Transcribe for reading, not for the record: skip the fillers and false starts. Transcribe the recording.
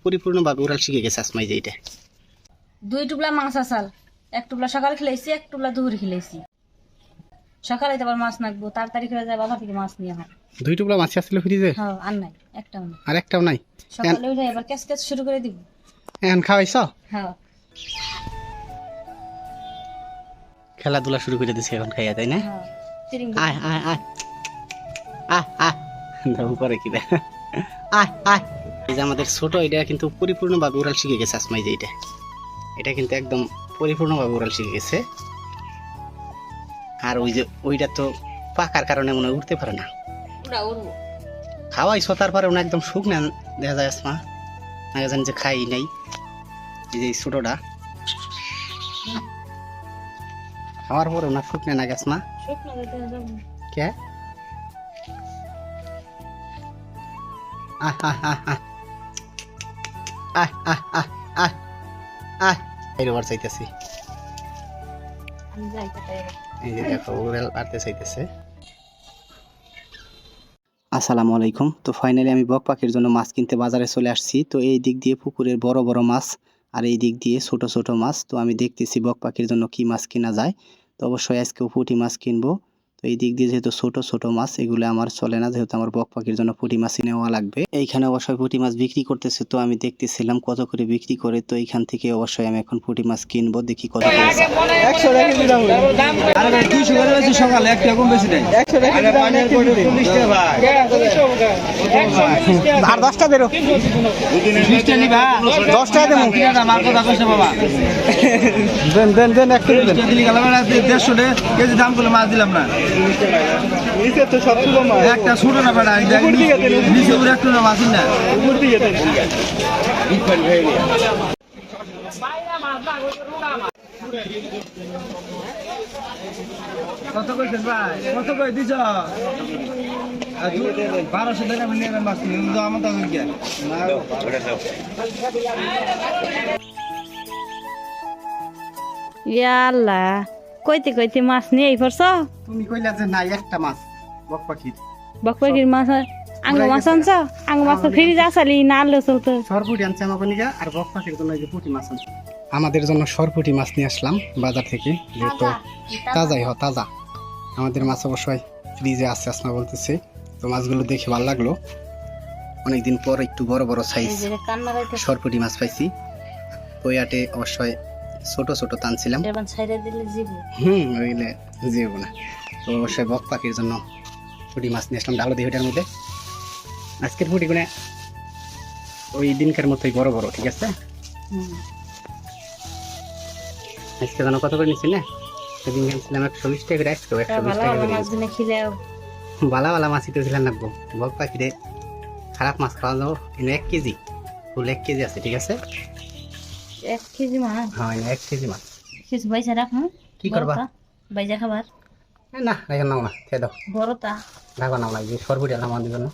পরিপূর্ণভাবে উড়াল শিখে গেছে আসমাই যে এটা 2 টুকলা মাছ আসাল, 1 টুকলা সকাল খেলাইছি, 1 টুকলা দুপুরে খেলাইছি। সকালে তো আবার মাছ নাকবো, তাড়াতাড়ি করে যায় বাজার থেকে মাছ নিয়ে হয়। 2 টুকরা মাছ আসছিল ফ্রিজে? হ্যাঁ, আর নাই, একটাও নাই। আর একটাও নাই? সকালে উঠে এবার ক্যাচ ক্যাচ শুরু করে দিব। এখন খাওয়াইছ? হ্যাঁ, খেলাধুলা শুরু করে দিছে এখন খাইয়া, তাই না? হ্যাঁ, তিরিং আয় আয় আয় আয় আয় দাও করে কি আয় আয়। এই যে আমাদের ছোট, এটা কিন্তু পরিপূর্ণভাবে উড়াল শিখে গেছে আসমাই যে এটা কিন্তু একদম পরিপূর্ণভাবে উড়াল শিখে গেছে। আর ওই যে ওইটা তো পাকার কারণে মনে হয় উঠতে পারে না। ওরা উড়বো। খাওয়াইছো তারপরে ওনা একদম শুকনা দেখা যায় আসমা, আগে জানি যে খাই নাই। এই যে ছোটটা খাওয়ার পরে ওনা শুকনা না গেছ না শুকনো দিতে যাবো। কে আহ আহ আহ আহ আহ আহ আহ আহ আহ এই রবার চাইতেছি। আমি যাই কোথায়। এই যে দেখো উড়াল পারতে চাইতেছে। আসসালামু আলাইকুম। তো ফাইনালি আমি বক পাখির জন্য মাছ কিনতে বাজারে চলে আসছি। তো এই দিক দিয়ে পুকুরের বড় বড় মাছ আর এই দিক দিয়ে ছোট ছোট মাছ। তো আমি দেখতেছি বক পাখির জন্য কি মাছ কিনা যায়। তো অবশ্যই আজকেও পুঁটি মাছ কিনবো। তো এই দিক দিয়ে যেহেতু ছোট ছোট মাছ, এগুলো আমার চলে না, যেহেতু আমার বক পাখির জন্য পুঁটি মাছই নেওয়া লাগবে। এইখানে অবশ্যই পুঁটি মাছ বিক্রি করতেছে, তো আমি দেখতেছিলাম কত করে বিক্রি করে। তো এইখান থেকে অবশ্যই আমি এখন পুঁটি মাছ কিনবো, দেখি কত করে। 100 টাকা কেজি দাম হলো। আরে ভাই 200 করে বেশি সকালে এক টাকা কম বেশি নাই। 100 টাকা কেজি দাম 40 টাকা ভাই। আর 10টা দেরো 20 টাকা নিবা 10 টাকা দেবো। কিনা মার কথা কইছে বাবা। দেন এক কেজি দেন। দিলি গেল না 150 টাকা কেজি দাম করে মাছ দিলাম না। নিচে তো সব ছোট মাছ, একটা ছোট না বেটা, নিচে উপরে একটা মাছ না। উপর দিকে দেন। কত কইছেন ভাই? কত কই দিছ? 1200 টাকা মিলিয়ে মাছ নিয়ে দাও আমার দাও কি? না ওটা দাও। ইয়া আল্লাহ, কইতে কইতে মাছ নিয়ে পড়ছ। তুমি কইলা যে নাই একটা মাছ বক পাখির। বক পাখির মাছ আঙ্গ মাছ আনছ? আঙ্গ মাছ তো ফ্রিজ আসালি না আনলো চলতো। সরপুটি আনছে আমাকে নিয়ে, আর বক পাখির জন্য এই যে পুঁটি মাছ আনছে। আমাদের জন্য সরপুটি মাছ নিয়ে আসলাম বাজার থেকে, যেহেতু তাজাই তাজা। আমাদের মাছ অবশ্যই ফ্রিজে আছে আসমা বলতেছে। তো মাছগুলো দেখে ভালো লাগলো, অনেকদিন পর একটু বড় বড় সাইজ সরপুটি মাছ পাইছি। ওই আটে অবশ্যই ছোট ছোট টানছিলাম, ওইলে জিও না। তো অবশ্যই বক পাখির জন্য পুঁটি মাছ নিয়ে আসলাম ডালো দিঘিটার মধ্যে। আজকের পুঁটি গুনে ওই দিনকার মতোই বড় বড়, ঠিক আছে। আজকে জানো কত করে নিচ্ছি না? সেদিন কিনছিলাম 120 টাকা করে, আজকেও 120 টাকা করে। বালা বালা মাছই তো ছিলেন রাখবো। বক পাখিরে খারাপ মাছ খাওয়া যাবো, কিন্তু 1 কেজি ফুল 1 কেজি আছে, ঠিক আছে। 1 কেজি মাছ? হ্যাঁ 1 কেজি মাছ। কিছু পয়সা রাখ। কি করবা? বাইজা খাবার না রেখে নাও না, খেয়ে দাও। বড়টা রাখো নাও লাগবে, সরবুটি আলাম আমাদের জন্য।